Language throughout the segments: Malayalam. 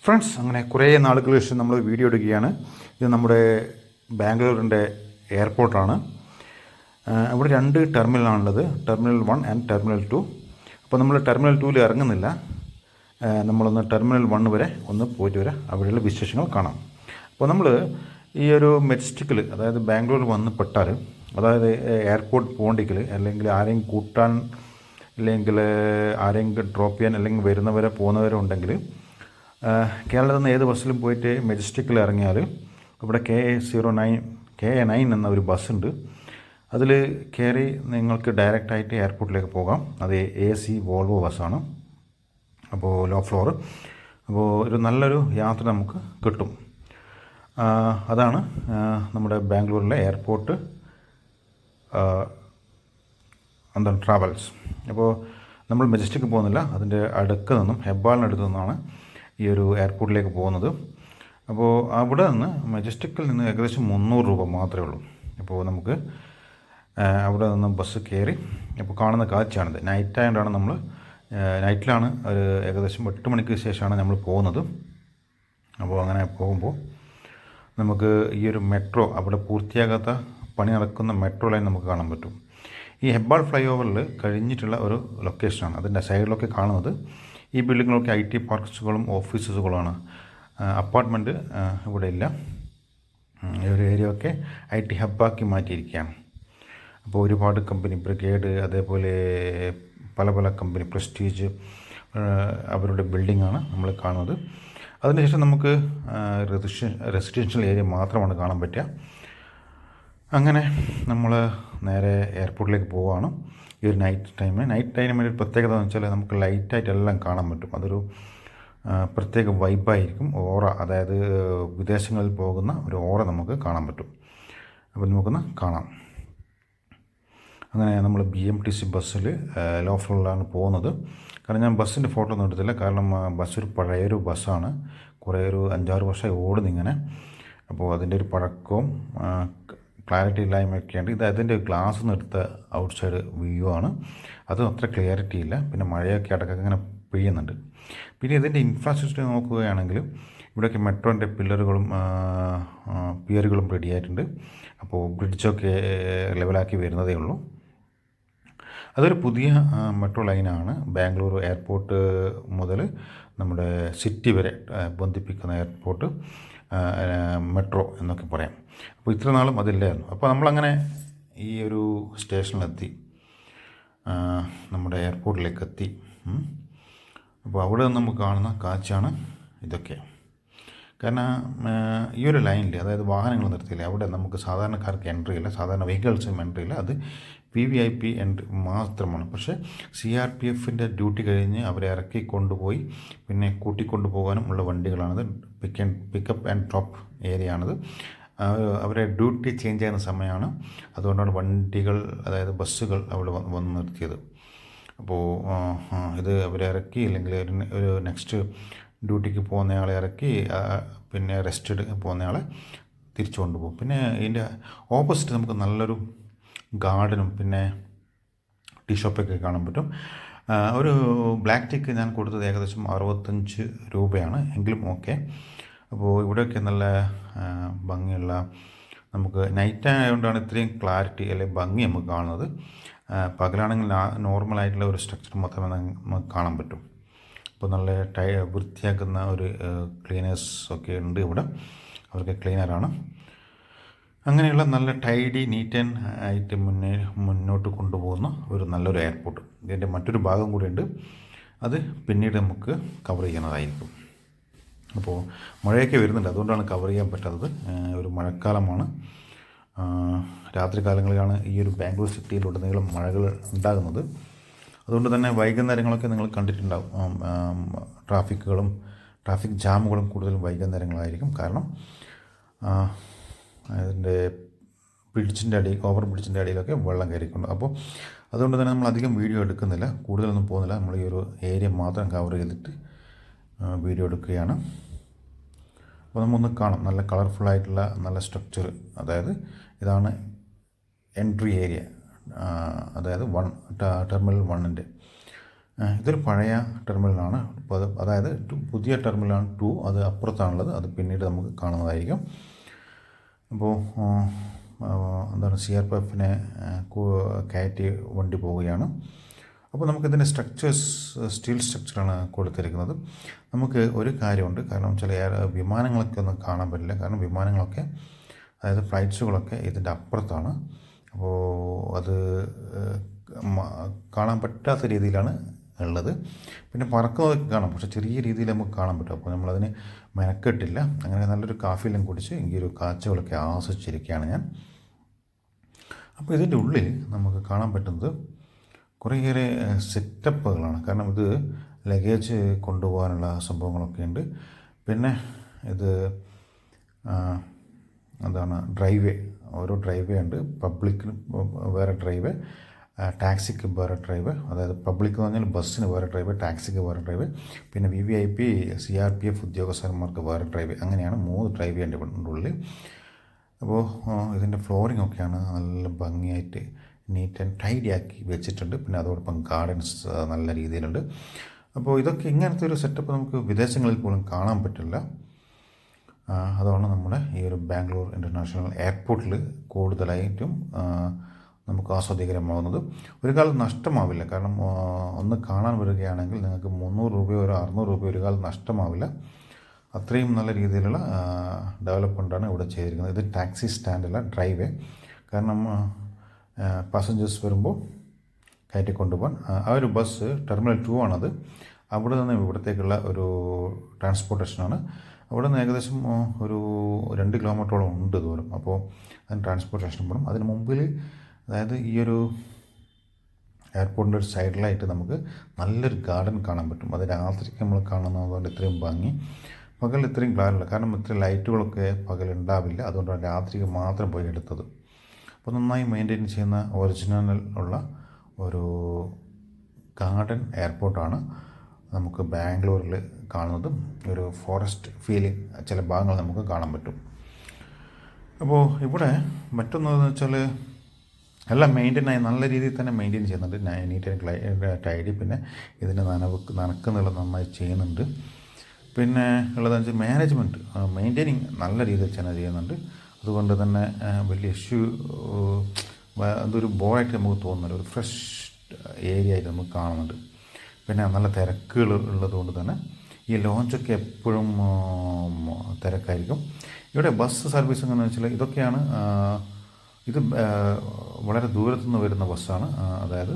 ഫ്രണ്ട്സ്, അങ്ങനെ കുറേ നാളുകൾക്ക് ശേഷം നമ്മൾ വീഡിയോ എടുക്കുകയാണ്. ഇത് നമ്മുടെ ബാംഗ്ലൂരിൻ്റെ എയർപോർട്ടാണ്. ഇവിടെ രണ്ട് ടെർമിനലാണുള്ളത്, ടെർമിനൽ 1 ആൻഡ് ടെർമിനൽ 2. അപ്പോൾ നമ്മൾ ടെർമിനൽ 2 ഇറങ്ങുന്നില്ല. നമ്മളൊന്ന് ടെർമിനൽ 1 വരെ ഒന്ന് പോയിട്ട് വരാം, അവിടെയുള്ള വിശേഷങ്ങൾ കാണാം. അപ്പോൾ നമ്മൾ ഈ ഒരു മെജസ്റ്റിക്കിൽ, അതായത് ബാംഗ്ലൂർ വന്ന് പെട്ടാൽ, അതായത് എയർപോർട്ട് പോകണ്ടെങ്കിൽ, അല്ലെങ്കിൽ ആരെയും കൂട്ടാൻ, അല്ലെങ്കിൽ ആരെങ്കിലും ഡ്രോപ്പ് ചെയ്യാൻ, അല്ലെങ്കിൽ വരുന്നവരെ പോകുന്നവരെ ഉണ്ടെങ്കിൽ കേരളത്തിൽ നിന്ന് ഏത് ബസ്സിലും പോയിട്ട് മെജസ്റ്റിക്കിൽ ഇറങ്ങിയാൽ ഇവിടെ KA9 എന്ന ഒരു ബസ്സുണ്ട്. അതിൽ കയറി നിങ്ങൾക്ക് ഡയറക്റ്റായിട്ട് എയർപോർട്ടിലേക്ക് പോകാം. അത് AC വോൾവോ ബസ്സാണ്. അപ്പോൾ ലോ ഫ്ലോർ. അപ്പോൾ ഒരു നല്ലൊരു യാത്ര നമുക്ക് കിട്ടും. അതാണ് നമ്മുടെ ബാംഗ്ലൂരിലെ എയർപോർട്ട് എന്താണ് ട്രാവൽസ്. അപ്പോൾ നമ്മൾ മെജസ്റ്റിക്ക് പോകുന്നില്ല, അതിൻ്റെ അടുക്ക് നിന്നും, ഹെബ്ബാളിനടുത്ത് നിന്നാണ് ഈ ഒരു എയർപോർട്ടിലേക്ക് പോകുന്നത്. അപ്പോൾ അവിടെ നിന്ന് മെജസ്റ്റിക്കിൽ നിന്ന് ഏകദേശം 300 രൂപ മാത്രമേ ഉള്ളൂ. അപ്പോൾ നമുക്ക് അവിടെ നിന്ന് ബസ് കയറി, അപ്പോൾ കാണുന്ന കാഴ്ചയാണിത്. നൈറ്റ് ആയതുകൊണ്ടാണ് നമ്മൾ നൈറ്റിലാണ്, ഒരു ഏകദേശം 8 മണിക്ക് ശേഷമാണ് നമ്മൾ പോകുന്നത്. അപ്പോൾ അങ്ങനെ പോകുമ്പോൾ നമുക്ക് ഈ ഒരു മെട്രോ, അവിടെ പൂർത്തിയാകാത്ത പണി നടക്കുന്ന മെട്രോ ലൈൻ നമുക്ക് കാണാൻ പറ്റും. ഈ ഹെബ്ബാൾ ഫ്ലൈ ഓവറിൽ കഴിഞ്ഞിട്ടുള്ള ഒരു ലൊക്കേഷനാണ്. അതിൻ്റെ സൈഡിലൊക്കെ കാണുന്നത് ഈ ബിൽഡിങ്ങുകളൊക്കെ IT പാർക്സുകളും ഓഫീസുകളുമാണ്. അപ്പാർട്ട്മെൻറ്റ് ഇവിടെ ഇല്ല. ഈ ഒരു ഏരിയ ഒക്കെ IT ഹബ്ബാക്കി മാറ്റിയിരിക്കുകയാണ്. അപ്പോൾ ഒരുപാട് കമ്പനി, ബ്രിഗേഡ്, അതേപോലെ പല പല കമ്പനി, പ്രസ്റ്റീജ്, അവരുടെ ബിൽഡിങ്ങാണ് നമ്മൾ കാണുന്നത്. അതിനുശേഷം നമുക്ക് റെസിഡൻഷ്യൽ ഏരിയ മാത്രമാണ് കാണാൻ പറ്റുക. അങ്ങനെ നമ്മൾ നേരെ എയർപോർട്ടിലേക്ക് പോവുകയാണ്. ഈ ഒരു നൈറ്റ് ടൈമിന് ഒരു പ്രത്യേകത എന്ന് വെച്ചാൽ നമുക്ക് ലൈറ്റായിട്ട് എല്ലാം കാണാൻ പറ്റും. അതൊരു പ്രത്യേക വൈബായിരിക്കും. ഓറ, അതായത് വിദേശങ്ങളിൽ പോകുന്ന ഒരു ഓറ നമുക്ക് കാണാൻ പറ്റും. അപ്പോൾ നമുക്കൊന്ന് കാണാം. അങ്ങനെ നമ്മൾ BMTC ബസ്സിൽ ലോ ഫ്ലോറിലാണ് പോകുന്നത്. കാരണം ഞാൻ ബസ്സിൻ്റെ ഫോട്ടോ ഒന്നും എടുത്തില്ല, കാരണം ബസ് ഒരു പഴയൊരു ബസ്സാണ്. കുറേ ഒരു 5-6 വർഷമായി ഓടുന്നിങ്ങനെ. അപ്പോൾ അതിൻ്റെ ഒരു പഴക്കവും ക്ലാരിറ്റി ഇല്ലായ്മയൊക്കെയുണ്ട്. ഇത് അതിൻ്റെ ഗ്ലാസ് നിന്ന് എടുത്ത ഔട്ട് സൈഡ് വ്യൂ ആണ്. അതും അത്ര ക്ലിയറിറ്റി ഇല്ല. പിന്നെ മഴയൊക്കെ ഇടയ്ക്കൊക്കെ ഇങ്ങനെ പെയ്യുന്നുണ്ട്. പിന്നെ ഇതിൻ്റെ ഇൻഫ്രാസ്ട്രക്ചർ നോക്കുകയാണെങ്കിൽ ഇവിടെയൊക്കെ മെട്രോൻ്റെ പിയറുകളും റെഡി ആയിട്ടുണ്ട്. അപ്പോൾ ബ്രിഡ്ജൊക്കെ ലെവലാക്കി വരുന്നതേ ഉള്ളൂ. അതൊരു പുതിയ മെട്രോ ലൈനാണ്. ബാംഗ്ലൂർ എയർപോർട്ട് മുതൽ നമ്മുടെ സിറ്റി വരെ ബന്ധിപ്പിക്കുന്ന എയർപോർട്ട് മെട്രോ എന്നൊക്കെ പറയാം. അപ്പോൾ ഇത്ര നാളും അതില്ലായിരുന്നു. അപ്പോൾ നമ്മളങ്ങനെ ഈ ഒരു സ്റ്റേഷനിലെത്തി, നമ്മുടെ എയർപോർട്ടിലേക്ക് എത്തി. അപ്പോൾ അവിടെ നിന്ന് നമുക്ക് കാണുന്ന കാഴ്ചയാണ് ഇതൊക്കെ. കാരണം ഈ ഒരു ലൈനിൽ, അതായത് വാഹനങ്ങൾ നിർത്തിയില്ല, അവിടെ നമുക്ക് സാധാരണക്കാർക്ക് എൻട്രി ഇല്ല, സാധാരണ വെഹിക്കിൾസും എൻട്രി ഇല്ല. അത് VVIP എൻട്രി മാത്രമാണ്. പക്ഷേ CRPFൻ്റെ ഡ്യൂട്ടി കഴിഞ്ഞ് അവരെ ഇറക്കി കൊണ്ടുപോയി പിന്നെ കൂട്ടിക്കൊണ്ടു പോകാനും ഉള്ള വണ്ടികളാണിത്. പിക്കപ്പ് ആൻഡ് ഡ്രോപ്പ് ഏരിയ ആണിത്. അവരെ ഡ്യൂട്ടി ചേഞ്ച് ചെയ്യുന്ന സമയമാണ്. അതുകൊണ്ടാണ് വണ്ടികൾ, അതായത് ബസ്സുകൾ അവിടെ വന്ന് നിർത്തിയത്. അപ്പോൾ ഇത് അവരെ ഇറക്കി, അല്ലെങ്കിൽ ഒരു നെക്സ്റ്റ് ഡ്യൂട്ടിക്ക് പോകുന്നയാളെ ഇറക്കി, പിന്നെ റെസ്റ്റ് പോകുന്നയാളെ തിരിച്ചു കൊണ്ടുപോകും. പിന്നെ ഇതിൻ്റെ ഓപ്പോസിറ്റ് നമുക്ക് നല്ലൊരു ഗാർഡനും പിന്നെ ടീ ഷോപ്പൊക്കെ കാണാൻ പറ്റും. ഒരു ബ്ലാക്ക് ടീക്ക് ഞാൻ കൊടുത്തത് ഏകദേശം 65 രൂപയാണ്. എങ്കിലും ഓക്കെ. അപ്പോൾ ഇവിടെയൊക്കെ നല്ല ഭംഗിയുള്ള, നമുക്ക് നൈറ്റ് ആയതുകൊണ്ടാണ് ഇത്രയും ക്ലാരിറ്റി അല്ലെങ്കിൽ ഭംഗി നമുക്ക് കാണുന്നത്. പകലാണെങ്കിൽ നോർമലായിട്ടുള്ള ഒരു സ്ട്രക്ചർ മാത്രമേ നമുക്ക് കാണാൻ പറ്റും. അപ്പോൾ നല്ല വൃത്തിയാക്കുന്ന ഒരു ക്ലീനേഴ്സ് ഒക്കെ ഉണ്ട് ഇവിടെ. അവർക്ക് ക്ലീനറാണ്. അങ്ങനെയുള്ള നല്ല ടൈഡി, നീറ്റ് ആൻഡ് ആയിട്ട് മുന്നോട്ട് കൊണ്ടുപോകുന്ന ഒരു നല്ലൊരു എയർപോർട്ട്. ഇതിൻ്റെ മറ്റൊരു ഭാഗം കൂടിയുണ്ട്, അത് പിന്നീട് നമുക്ക് കവർ ചെയ്യുന്നതായിരിക്കും. അപ്പോൾ മഴയൊക്കെ വരുന്നുണ്ട്, അതുകൊണ്ടാണ് കവർ ചെയ്യാൻ പറ്റാത്തത്. ഒരു മഴക്കാലമാണ്. രാത്രി കാലങ്ങളിലാണ് ഈ ഒരു ബാംഗ്ലൂർ സിറ്റിയിലുടനീളം മഴകൾ ഉണ്ടാകുന്നത്. അതുകൊണ്ട് തന്നെ വൈകുന്നേരങ്ങളൊക്കെ നിങ്ങൾ കണ്ടിട്ടുണ്ടാവും, ട്രാഫിക് ജാമുകളും കൂടുതലും വൈകുന്നേരങ്ങളായിരിക്കും. കാരണം അതിൻ്റെ ഓവർ ബ്രിഡ്ജിൻ്റെ അടിയിലൊക്കെ വെള്ളം കയറിക്കൊണ്ട്. അപ്പോൾ അതുകൊണ്ട് തന്നെ നമ്മൾ അധികം വീഡിയോ എടുക്കുന്നില്ല, കൂടുതലൊന്നും പോകുന്നില്ല. നമ്മൾ ഈ ഒരു ഏരിയ മാത്രം കവർ ചെയ്തിട്ട് വീഡിയോ എടുക്കുകയാണ്. അപ്പോൾ നമുക്കൊന്ന് കാണാം. നല്ല കളർഫുള്ളായിട്ടുള്ള നല്ല സ്ട്രക്ചർ. അതായത് ഇതാണ് എൻട്രി ഏരിയ, അതായത് ടെർമിനൽ 1ൻ്റെ ഇതൊരു പഴയ ടെർമിനലാണ്. അപ്പോൾ അതായത് പുതിയ ടെർമിനലാണ് 2, അത് അപ്പുറത്താണുള്ളത്. അത് പിന്നീട് നമുക്ക് കാണുന്നതായിരിക്കും. അപ്പോൾ എന്താണ് CRPFനെ കയറ്റി വണ്ടി പോവുകയാണ്. അപ്പോൾ നമുക്കിതിൻ്റെ സ്ട്രക്ചേഴ്സ് സ്റ്റീൽ സ്ട്രക്ചറാണ് കൊടുത്തിരിക്കുന്നത്. നമുക്ക് ഒരു കാര്യമുണ്ട്, കാരണം ചില വിമാനങ്ങളൊക്കെ ഒന്നും കാണാൻ പറ്റില്ല. കാരണം വിമാനങ്ങളൊക്കെ, അതായത് ഫ്ലൈറ്റ്സുകളൊക്കെ ഇതിൻ്റെ അപ്പുറത്താണ്. അപ്പോൾ അത് കാണാൻ പറ്റാത്ത രീതിയിലാണ് ഉള്ളത്. പിന്നെ പറക്കുന്നതൊക്കെ കാണാം, പക്ഷേ ചെറിയ രീതിയിൽ നമുക്ക് കാണാൻ പറ്റും. അപ്പോൾ നമ്മളതിന് മെനക്കെട്ടില്ല. അങ്ങനെ നല്ലൊരു കാഫിയെല്ലാം കുടിച്ച് ഈ ഒരു കാഴ്ചകളൊക്കെ ആസ്വദിച്ചിരിക്കുകയാണ് ഞാൻ. അപ്പോൾ ഇതിൻ്റെ ഉള്ളിൽ നമുക്ക് കാണാൻ പറ്റുന്നത് കുറേയേറെ സെറ്റപ്പുകളാണ്. കാരണം ഇത് ലഗേജ് കൊണ്ടുപോകാനുള്ള സംഭവങ്ങളൊക്കെ ഉണ്ട്. പിന്നെ ഇത് എന്താണ് ഡ്രൈവേ, ഓരോ ഡ്രൈവേ ഉണ്ട്. പബ്ലിക്കിന് വേറെ ഡ്രൈവേ, ടാക്സിക്ക് വേറെ ഡ്രൈവ്, അതായത് പബ്ലിക് എന്ന് പറഞ്ഞാൽ ബസ്സിന് വേറെ ഡ്രൈവ്, ടാക്സിക്ക് വേറെ ഡ്രൈവ്, പിന്നെ VVIP CRPF ഉദ്യോഗസ്ഥന്മാർക്ക് വേറെ ഡ്രൈവ്. അങ്ങനെയാണ് 3 ഡ്രൈവ് എൻ്റെ ഉള്ളിൽ. അപ്പോൾ ഇതിൻ്റെ ഫ്ലോറിംഗ് ഒക്കെയാണ് നല്ല ഭംഗിയായിട്ട് നീറ്റ് ആൻഡ് ടൈഡി ആക്കി വെച്ചിട്ടുണ്ട്. പിന്നെ അതോടൊപ്പം ഗാർഡൻസ് നല്ല രീതിയിലുണ്ട്. അപ്പോൾ ഇതൊക്കെ ഇങ്ങനത്തെ ഒരു സെറ്റപ്പ് നമുക്ക് വിദേശങ്ങളിൽ പോലും കാണാൻ പറ്റില്ല. അതാണ് നമ്മുടെ ഈ ഒരു ബാംഗ്ലൂർ ഇൻ്റർനാഷണൽ എയർപോർട്ടിൽ കൂടുതലായിട്ടും നമുക്ക് ആസ്വാദികരമാകുന്നത്. ഒരു കാലം നഷ്ടമാവില്ല. കാരണം ഒന്ന് കാണാൻ വരികയാണെങ്കിൽ നിങ്ങൾക്ക് 300 രൂപയോ ഒരു 600 രൂപയോ ഒരു കാലം നഷ്ടമാവില്ല. അത്രയും നല്ല രീതിയിലുള്ള ഡെവലപ്മെൻറ്റാണ് ഇവിടെ ചെയ്തിരിക്കുന്നത്. ഇത് ടാക്സി സ്റ്റാൻഡല്ല, ഡ്രൈവേ. കാരണം പാസഞ്ചേഴ്സ് വരുമ്പോൾ കയറ്റി കൊണ്ടുപോകാൻ ആ ഒരു ബസ് ടെർമിനൽ 2 ആണത്. അവിടെ നിന്ന് ഇവിടത്തേക്കുള്ള ഒരു ട്രാൻസ്പോർട്ടേഷനാണ്. അവിടെ നിന്ന് ഏകദേശം ഒരു 2 കിലോമീറ്ററോളം ഉണ്ട് ദൂരം. അപ്പോൾ അതിന് ട്രാൻസ്പോർട്ടേഷൻ പോകണം. അതിന് മുമ്പിൽ, അതായത് ഈ ഒരു എയർപോർട്ടിൻ്റെ ഒരു സൈഡിലായിട്ട് നമുക്ക് നല്ലൊരു ഗാർഡൻ കാണാൻ പറ്റും. അത് രാത്രിക്ക് നമ്മൾ കാണുന്നതുകൊണ്ട് ഇത്രയും ഭംഗി. പകൽ ഇത്രയും ക്ലാരില്ല, കാരണം ഇത്രയും ലൈറ്റുകളൊക്കെ പകൽ ഉണ്ടാവില്ല. അതുകൊണ്ടാണ് രാത്രിക്ക് മാത്രം പോയി എടുത്തത്. അപ്പോൾ നന്നായി മെയിൻറ്റെയിൻ ചെയ്യുന്ന ഒറിജിനൽ ഉള്ള ഒരു ഗാർഡൻ എയർപോർട്ടാണ് നമുക്ക് ബാംഗ്ലൂരിൽ കാണുന്നത്. ഒരു ഫോറസ്റ്റ് ഫീലിംഗ് ചില ഭാഗങ്ങൾ നമുക്ക് കാണാൻ പറ്റും. അപ്പോൾ ഇവിടെ മറ്റൊന്നെന്ന് വെച്ചാൽ എല്ലാം മെയിൻറ്റെയിനായി നല്ല രീതിയിൽ തന്നെ മെയിൻറ്റെയിൻ ചെയ്യുന്നുണ്ട്. Neat and tidy. പിന്നെ ഇതിൻ്റെ നനക്കുന്നുള്ള നന്നായി ചെയ്യുന്നുണ്ട്. പിന്നെ ഉള്ളതെന്ന് വെച്ചാൽ മാനേജ്മെൻറ്റ്, മെയിൻറ്റെയിനിങ് നല്ല രീതിയിൽ തന്നെ ചെയ്യുന്നുണ്ട്. അതുകൊണ്ട് തന്നെ വലിയ ഇഷ്യൂ, അതൊരു ബോറായിട്ട് നമുക്ക് തോന്നുന്നില്ല. ഒരു ഫ്രഷ് ഏരിയ ആയിട്ട് നമുക്ക് കാണുന്നുണ്ട്. പിന്നെ നല്ല തിരക്കുകൾ ഉള്ളതുകൊണ്ട് തന്നെ ഈ ലോഞ്ചൊക്കെ എപ്പോഴും തിരക്കായിരിക്കും. ഇവിടെ ബസ് സർവീസ് എങ്ങനെയാണെന്ന് വെച്ചാൽ ഇതൊക്കെയാണ്. ഇത് വളരെ ദൂരത്തുനിന്ന് വരുന്ന ബസ്സാണ്, അതായത്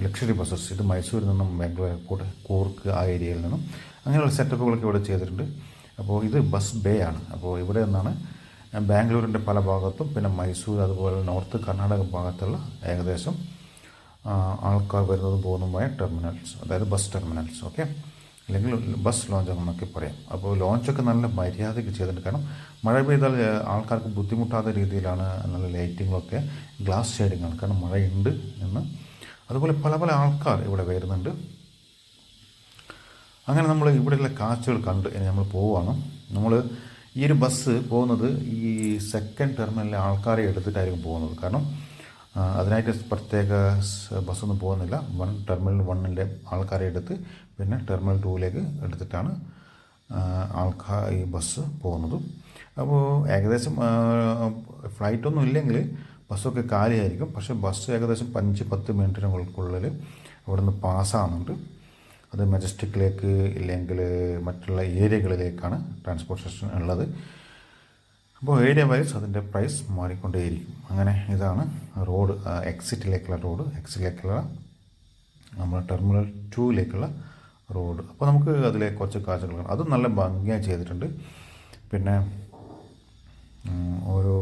ലക്ഷറി ബസ്സസ്. ഇത് മൈസൂരിൽ നിന്നും ബാംഗ്ലൂർ എയർപോർട്ട്, കൂർഗ് ആ ഏരിയയിൽ നിന്നും അങ്ങനെയുള്ള സെറ്റപ്പുകളൊക്കെ ഇവിടെ ചെയ്തിട്ടുണ്ട്. അപ്പോൾ ഇത് ബസ് ബേ ആണ്. അപ്പോൾ ഇവിടെ നിന്നാണ് ബാംഗ്ലൂരിൻ്റെ പല ഭാഗത്തും, പിന്നെ മൈസൂർ, അതുപോലെ നോർത്ത് കർണാടക ഭാഗത്തുള്ള ഏകദേശം ആൾക്കാർ വരുന്നതും പോകുന്നതുമായ ടെർമിനൽസ്, അതായത് ബസ് ടെർമിനൽസ്. ഓക്കെ, അല്ലെങ്കിൽ ബസ് ലോഞ്ച് എന്നൊക്കെ പറയാം. അപ്പോൾ ലോഞ്ചൊക്കെ നല്ല മര്യാദയ്ക്ക് ചെയ്തിട്ടുണ്ട്. കാരണം മഴ പെയ്താൽ ആൾക്കാർക്ക് ബുദ്ധിമുട്ടാത്ത രീതിയിലാണ് നല്ല ലൈറ്റിങ്ങൊക്കെ, ഗ്ലാസ് ഷെയ്ഡിങ്ങാണ്. കാരണം മഴയുണ്ട് എന്ന്. അതുപോലെ പല പല ആൾക്കാർ ഇവിടെ വരുന്നുണ്ട്. അങ്ങനെ നമ്മൾ ഇവിടെയുള്ള കാഴ്ചകൾ കണ്ട് ഇനി നമ്മൾ പോവുകയാണ്. നമ്മൾ ഈ ഒരു ബസ് പോകുന്നത് ഈ സെക്കൻഡ് ടെർമിനലിലെ ആൾക്കാരെ എടുത്തിട്ടായിരിക്കും പോകുന്നത്. കാരണം അതിനായിട്ട് പ്രത്യേക ബസ്സൊന്നും പോകുന്നില്ല. ടെർമിനൽ 1ൻ്റെ ആൾക്കാരെ എടുത്ത് പിന്നെ ടെർമിനൽ 2ലേക്ക് എടുത്തിട്ടാണ് ഈ ബസ് പോകുന്നത്. അപ്പോൾ ഏകദേശം ഫ്ലൈറ്റൊന്നും ഇല്ലെങ്കിൽ ബസ്സൊക്കെ കാലിയായിരിക്കും. പക്ഷേ ബസ് ഏകദേശം 5-10 മിനിറ്റിനുള്ളിൽ അവിടെ നിന്ന് പാസ്സാകുന്നുണ്ട്. അത് മെജസ്റ്റിക്കിലേക്ക് ഇല്ലെങ്കിൽ മറ്റുള്ള ഏരിയകളിലേക്കാണ് ട്രാൻസ്പോർട്ടേഷൻ ഉള്ളത്. അപ്പോൾ ഏരിയ വൈസ് അതിൻ്റെ പ്രൈസ് മാറിക്കൊണ്ടേയിരിക്കും. അങ്ങനെ ഇതാണ് റോഡ്, എക്സിറ്റിലേക്കുള്ള റോഡ്, എക്സിറ്റിലേക്കുള്ള നമ്മൾ ടെർമിനൽ 2ലേക്കുള്ള റോഡ്. അപ്പോൾ നമുക്ക് അതിലെ കുറച്ച് കാഴ്ചകൾ കാണാം. അതും നല്ല ഭംഗിയായി ചെയ്തിട്ടുണ്ട്. പിന്നെ ഓരോ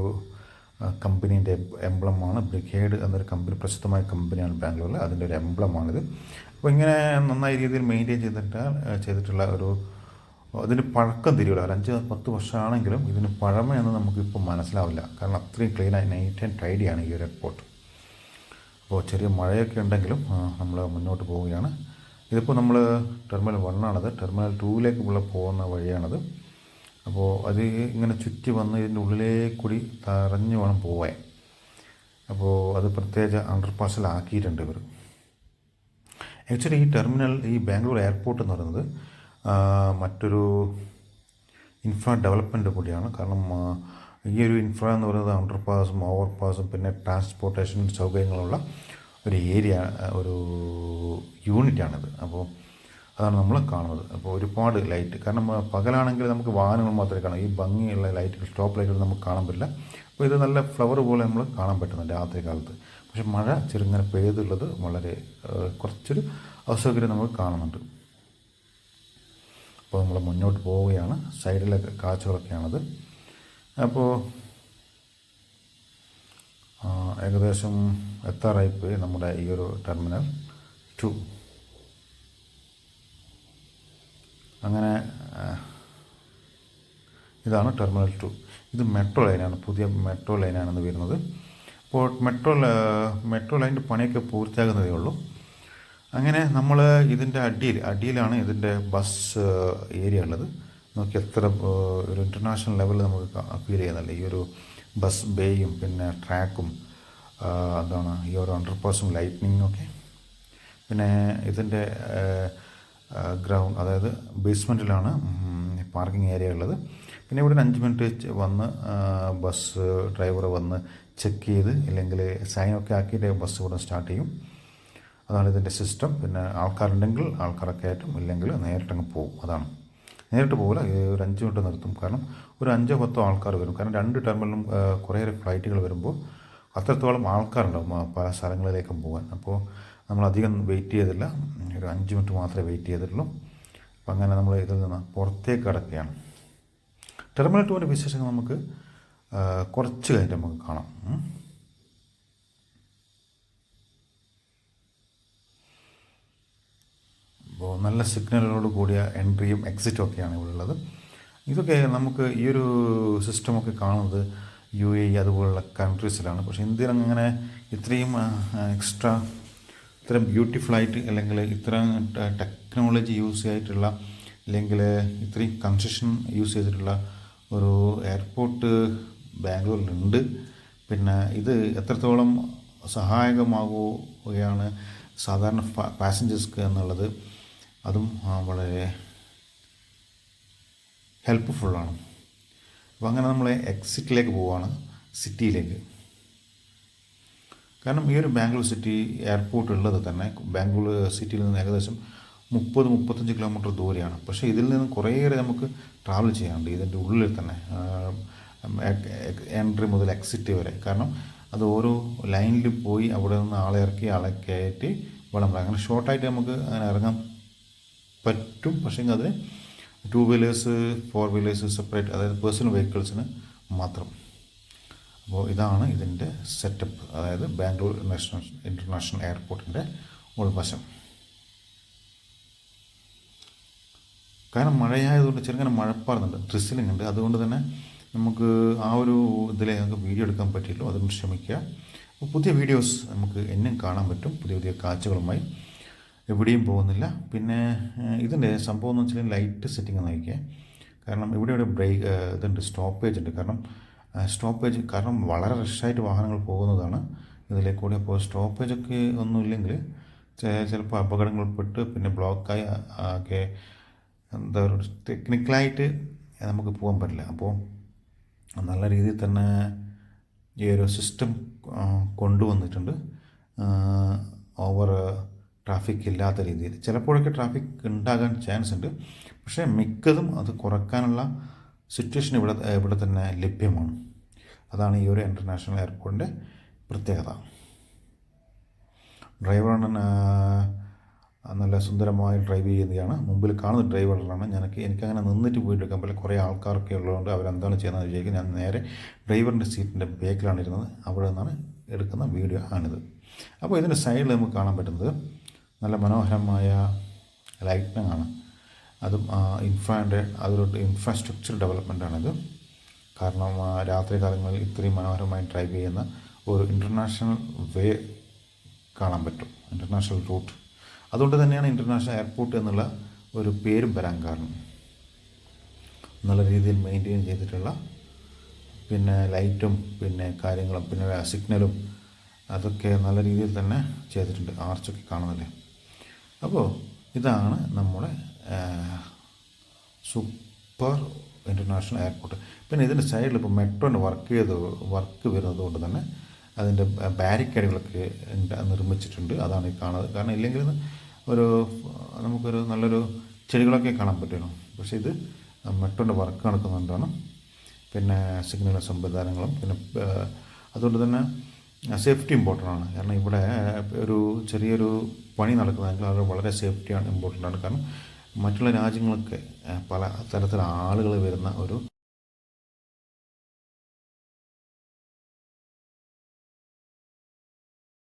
കമ്പനീൻ്റെ എംബ്ലമാണ്. ബ്രിഗേഡ് എന്നൊരു കമ്പനി, പ്രസിദ്ധമായ കമ്പനിയാണ് ബാംഗ്ലൂരിൽ. അതിൻ്റെ ഒരു എംബ്ലമാണിത്. അപ്പോൾ ഇങ്ങനെ നന്നായി രീതിയിൽ മെയിൻറ്റെയിൻ ചെയ്തിട്ടുള്ള ഒരു, അതിന് പഴക്കം തിരിയില്ല. ഒരു 5-10 വർഷമാണെങ്കിലും ഇതിന് പഴമയെന്ന് നമുക്കിപ്പോൾ മനസ്സിലാവില്ല. കാരണം അത്രയും ക്ലീനായി നീറ്റ് ആൻഡ് ടൈഡിയാണ് ഈ ഒരു എയർപോർട്ട്. അപ്പോൾ ചെറിയ മഴയൊക്കെ ഉണ്ടെങ്കിലും നമ്മൾ മുന്നോട്ട് പോവുകയാണ്. ഇതിപ്പോൾ നമ്മൾ ടെർമിനൽ 1 ആണത്. ടെർമിനൽ 2ലേക്ക് പോകുന്ന വഴിയാണത്. അപ്പോൾ അത് ഇങ്ങനെ ചുറ്റി വന്ന് ഇതിൻ്റെ ഉള്ളിലേക്കൂടി തറഞ്ഞു വേണം പോവാൻ. അപ്പോൾ അത് പ്രത്യേക അണ്ടർപാസിലാക്കിയിട്ടുണ്ട് ഇവർ. ആക്ച്വലി ഈ ടെർമിനൽ, ഈ ബാംഗ്ലൂർ എയർപോർട്ട് എന്ന് പറയുന്നത് മറ്റൊരു ഇൻഫ്രാ ഡെവലപ്മെൻറ്റ് കൂടിയാണ്. കാരണം ഈ ഒരു ഇൻഫ്ര എന്ന് പറയുന്നത് അണ്ടർ പാസും ഓവർ പാസും പിന്നെ ട്രാൻസ്പോർട്ടേഷൻ സൗകര്യങ്ങളുള്ള ഒരു ഏരിയ, ഒരു യൂണിറ്റാണിത്. അപ്പോൾ അതാണ് നമ്മൾ കാണുന്നത്. അപ്പോൾ ഒരുപാട് ലൈറ്റ്, കാരണം പകലാണെങ്കിൽ നമുക്ക് വാഹനങ്ങൾ മാത്രമേ കാണാം, ഈ ഭംഗിയുള്ള ലൈറ്റുകൾ, സ്റ്റോപ്പ് ലൈറ്റുകൾ നമുക്ക് കാണാൻ പറ്റില്ല. അപ്പോൾ ഇത് നല്ല ഫ്ലവർ പോലെ നമ്മൾ കാണാൻ പറ്റുന്നുണ്ട് രാത്രി കാലത്ത്. പക്ഷെ മഴ ചെറുങ്ങനെ പെയ്തുള്ളത് വളരെ കുറച്ചൊരു അസൗകര്യം നമുക്ക് കാണുന്നുണ്ട്. അപ്പോൾ നമ്മൾ മുന്നോട്ട് പോവുകയാണ്. സൈഡിലെ കാഴ്ചകളൊക്കെയാണത്. അപ്പോൾ ഏകദേശം എത്താറായിപ്പോയി നമ്മുടെ ഈ ഒരു ടെർമിനൽ 2. അങ്ങനെ ഇതാണ് ടെർമിനൽ 2. ഇത് മെട്രോ ലൈനാണ്, പുതിയ മെട്രോ ലൈനാണെന്ന് വരുന്നത്. അപ്പോൾ മെട്രോ ലൈനിൻ്റെ പണിയൊക്കെ പൂർത്തിയാകുന്നതേ ഉള്ളൂ. അങ്ങനെ നമ്മൾ ഇതിൻ്റെ അടിയിലാണ് ഇതിൻ്റെ ബസ് ഏരിയ ഉള്ളത്. നോക്കി എത്ര ഒരു ഇൻ്റർനാഷണൽ ലെവലിൽ നമുക്ക് ഫീൽ ചെയ്യുന്നില്ല. ഈ ഒരു ബസ് ബേയും പിന്നെ ട്രാക്കും എന്താണ് ഈ ഒരു അണ്ടർപാസും ലൈറ്റ്നിങ്ങും ഒക്കെ. പിന്നെ ഇതിൻ്റെ ഗ്രൗണ്ട്, അതായത് ബേസ്മെൻറ്റിലാണ് പാർക്കിംഗ് ഏരിയ ഉള്ളത്. പിന്നെ ഇവിടെ 5 മിനിറ്റ് വന്ന് ബസ് ഡ്രൈവർ വന്ന് ചെക്ക് ചെയ്ത് ഇല്ലെങ്കിൽ സൈനൊക്കെ ആക്കിയിട്ട് ബസ് ഇവിടെ സ്റ്റാർട്ട് ചെയ്യും. അതാണ് ഇതിൻ്റെ സിസ്റ്റം. പിന്നെ ആൾക്കാരുണ്ടെങ്കിൽ ആൾക്കാരൊക്കെ ആയിട്ടും, ഇല്ലെങ്കിൽ നേരിട്ടങ്ങ് പോകും. അതാണ്, നേരിട്ട് പോകില്ല, ഒരു 5 മിനിറ്റ് നിർത്തും. കാരണം ഒരു 5-10 ആൾക്കാർ വരും. കാരണം 2 ടെർമിനലും കുറേയേറെ ഫ്ലൈറ്റുകൾ വരുമ്പോൾ അത്രത്തോളം ആൾക്കാരുണ്ടാവും പല സ്ഥലങ്ങളിലേക്കും പോകാൻ. അപ്പോൾ നമ്മളധികം വെയിറ്റ് ചെയ്തില്ല, ഒരു 5 മിനിറ്റ് മാത്രമേ വെയിറ്റ് ചെയ്തിട്ടുള്ളൂ. അപ്പം അങ്ങനെ നമ്മൾ ഇതിൽ നിന്ന് പുറത്തേക്ക് കിടക്കുകയാണ്. ടെർമിനൽ 2ൻ്റെ വിശേഷങ്ങൾ നമുക്ക് കുറച്ച് കഴിഞ്ഞിട്ട് നമുക്ക് കാണാം. അപ്പോൾ നല്ല സിഗ്നലുകളോട് കൂടിയ എൻട്രിയും എക്സിറ്റും ഒക്കെയാണ് ഇവിടെ ഉള്ളത്. ഇതൊക്കെ നമുക്ക് ഈ ഒരു സിസ്റ്റമൊക്കെ കാണുന്നത് UAE അതുപോലുള്ള കൺട്രീസിലാണ്. പക്ഷേ ഇന്ത്യയിൽ അങ്ങനെ ഇത്രയും എക്സ്ട്രാ ഇത്രയും ബ്യൂട്ടിഫുള്ളായിട്ട്, അല്ലെങ്കിൽ ഇത്രയും ടെക്നോളജി യൂസ് ചെയ്തിട്ടുള്ള, അല്ലെങ്കിൽ ഇത്രയും കൺസ്ട്രക്ഷൻ യൂസ് ചെയ്തിട്ടുള്ള ഒരു എയർപോർട്ട് ബാംഗ്ലൂരിലുണ്ട്. പിന്നെ ഇത് എത്രത്തോളം സഹായകമാകുകയാണ് സാധാരണ പാസഞ്ചേഴ്സ്ക്ക് എന്നുള്ളത്, അതും വളരെ ഹെൽപ്ഫുള്ളാണ്. അപ്പോൾ അങ്ങനെ നമ്മൾ എക്സിറ്റിലേക്ക് പോവുകയാണ്, സിറ്റിയിലേക്ക്. കാരണം ഈ ഒരു ബാംഗ്ലൂർ സിറ്റി എയർപോർട്ട് ഉള്ളത് തന്നെ ബാംഗ്ലൂർ സിറ്റിയിൽ നിന്ന് ഏകദേശം 30-35 കിലോമീറ്റർ ദൂരെയാണ്. പക്ഷേ ഇതിൽ നിന്ന് കുറേയേറെ നമുക്ക് ട്രാവൽ ചെയ്യാനുണ്ട് ഇതിൻ്റെ ഉള്ളിൽ തന്നെ, എൻട്രി മുതൽ എക്സിറ്റ് വരെ. കാരണം അത് ഓരോ ലൈനിൽ പോയി അവിടെ നിന്ന് ആളെ ഇറക്കി ആളെ കയറ്റി വേണം. അങ്ങനെ ഷോർട്ടായിട്ട് നമുക്ക് അങ്ങനെ ഇറങ്ങാൻ പറ്റും. പക്ഷേ അതിന് 2 വീലേഴ്സ് 4 വീലേഴ്സ് സെപ്പറേറ്റ്, അതായത് പേഴ്സണൽ വെഹിക്കിൾസിന് മാത്രം. അപ്പോൾ ഇതാണ് ഇതിൻ്റെ സെറ്റപ്പ്, അതായത് ബാംഗ്ലൂർ ഇൻ്റർനാഷണൽ എയർപോർട്ടിൻ്റെ ഉൾവശം. കാരണം മഴയായതുകൊണ്ട് ചെറുങ്ങനെ മഴപ്പാറുന്നുണ്ട്, ഡ്രിസിലിംഗ് ഉണ്ട്. അതുകൊണ്ട് തന്നെ നമുക്ക് ആ ഒരു ഇതിലെ നമുക്ക് വീഡിയോ എടുക്കാൻ പറ്റിയല്ലോ, അതുകൊണ്ട് ക്ഷമിക്കുക. അപ്പോൾ പുതിയ വീഡിയോസ് നമുക്ക് എന്നും കാണാൻ പറ്റും, പുതിയ പുതിയ കാഴ്ചകളുമായി. എവിടെയും പോകുന്നില്ല. പിന്നെ ഇതിൻ്റെ സംഭവം എന്ന് വെച്ചാൽ ലൈറ്റ് സെറ്റിംഗ് എന്ന് നോക്കിയാൽ, കാരണം ഇവിടെ ഇതുണ്ട്, സ്റ്റോപ്പേജ് ഉണ്ട്. കാരണം വളരെ റഷായിട്ട് വാഹനങ്ങൾ പോകുന്നതാണ് ഇതിലേക്ക് കൂടി. അപ്പോൾ സ്റ്റോപ്പേജൊക്കെ ഒന്നുമില്ലെങ്കിൽ ചിലപ്പോൾ അപകടങ്ങളിൽപ്പെട്ട് പിന്നെ ബ്ലോക്കായി ഒക്കെ എന്താ പറയുക, ടെക്നിക്കലായിട്ട് നമുക്ക് പോകാൻ പറ്റില്ല. അപ്പോൾ നല്ല രീതിയിൽ തന്നെ ഈ ഒരു സിസ്റ്റം കൊണ്ടുവന്നിട്ടുണ്ട്. ഓവർ ട്രാഫിക് ഇല്ലാത്ത രീതിയിൽ. ചിലപ്പോഴൊക്കെ ട്രാഫിക് ഉണ്ടാകാൻ ചാൻസ് ഉണ്ട്, പക്ഷേ മിക്കതും അത് കുറയ്ക്കാനുള്ള സിറ്റുവേഷൻ ഇവിടെ തന്നെ ലഭ്യമാണ്. അതാണ് ഈ ഒരു ഇൻ്റർനാഷണൽ എയർപോർട്ടിൻ്റെ പ്രത്യേകത. ഡ്രൈവറാണ് നല്ല സുന്ദരമായി ഡ്രൈവ് ചെയ്യുന്നതാണ്. മുമ്പിൽ കാണുന്ന ഡ്രൈവറാണ്. എനിക്കങ്ങനെ നിന്നിട്ട് പോയിട്ടെടുക്കാൻ പറ്റില്ല, കുറേ ആൾക്കാരൊക്കെ ഉള്ളതുകൊണ്ട് അവരെന്താണ് ചെയ്യുന്നത് വിചാരിക്കും. ഞാൻ നേരെ ഡ്രൈവറിൻ്റെ സീറ്റിൻ്റെ ബാക്കിലാണ് ഇരുന്നത്, അവിടെ നിന്നാണ് എടുക്കുന്ന വീഡിയോ ആണിത്. അപ്പോൾ ഇതിൻ്റെ സൈഡിൽ നമുക്ക് കാണാൻ പറ്റുന്നത് നല്ല മനോഹരമായ ലൈറ്റിംഗ് ആണ്. അതും അതൊരു ഇൻഫ്രാസ്ട്രക്ചർ ഡെവലപ്മെൻറ്റാണിത്. കാരണം രാത്രി കാലങ്ങളിൽ ഇത്രയും മനോഹരമായി ഡ്രൈവ് ചെയ്യുന്ന ഒരു ഇൻ്റർനാഷണൽ വേ കാണാൻ പറ്റും, ഇൻ്റർനാഷണൽ റൂട്ട്. അതുകൊണ്ട് തന്നെയാണ് ഇൻ്റർനാഷണൽ എയർപോർട്ട് എന്നുള്ള ഒരു പേരും വരാൻ കാരണം. നല്ല രീതിയിൽ മെയിൻറ്റെയിൻ ചെയ്തിട്ടുള്ള പിന്നെ ലൈറ്റും പിന്നെ കാര്യങ്ങളും പിന്നെ സിഗ്നലും അതൊക്കെ നല്ല രീതിയിൽ തന്നെ ചെയ്തിട്ടുണ്ട്. ആർച്ചൊക്കെ കാണുന്നില്ലേ, അപ്പോൾ ഇതാണ് നമ്മുടെ സൂപ്പർ ഇൻ്റർനാഷണൽ എയർപോർട്ട്. പിന്നെ ഇതിൻ്റെ സൈഡിൽ ഇപ്പോൾ മെട്രോൻ്റെ വർക്ക് വരുന്നത് കൊണ്ട് തന്നെ അതിൻ്റെ ബാരിക്കേഡുകളൊക്കെ നിർമ്മിച്ചിട്ടുണ്ട്. അതാണ് ഈ കാണുന്നത്. കാരണം ഇല്ലെങ്കിൽ നമുക്കൊരു നല്ലൊരു ചെടികളൊക്കെ കാണാൻ പറ്റുമല്ലോ. പക്ഷേ ഇത് മെട്രോൻ്റെ വർക്ക് നടക്കുന്നുകൊണ്ടാണ്. പിന്നെ സിഗ്നൽ സംവിധാനങ്ങളും പിന്നെ അതുകൊണ്ട് തന്നെ സേഫ്റ്റി ഇമ്പോർട്ടൻ്റ് ആണ്. കാരണം ഇവിടെ ഒരു ചെറിയൊരു പണി നടക്കുന്നതെങ്കിൽ അത് വളരെ സേഫ്റ്റിയാണ് ഇമ്പോർട്ടൻ്റ് ആണ്. കാരണം മറ്റുള്ള രാജ്യങ്ങളൊക്കെ പല തരത്തിലുള്ള ആളുകൾ വരുന്ന ഒരു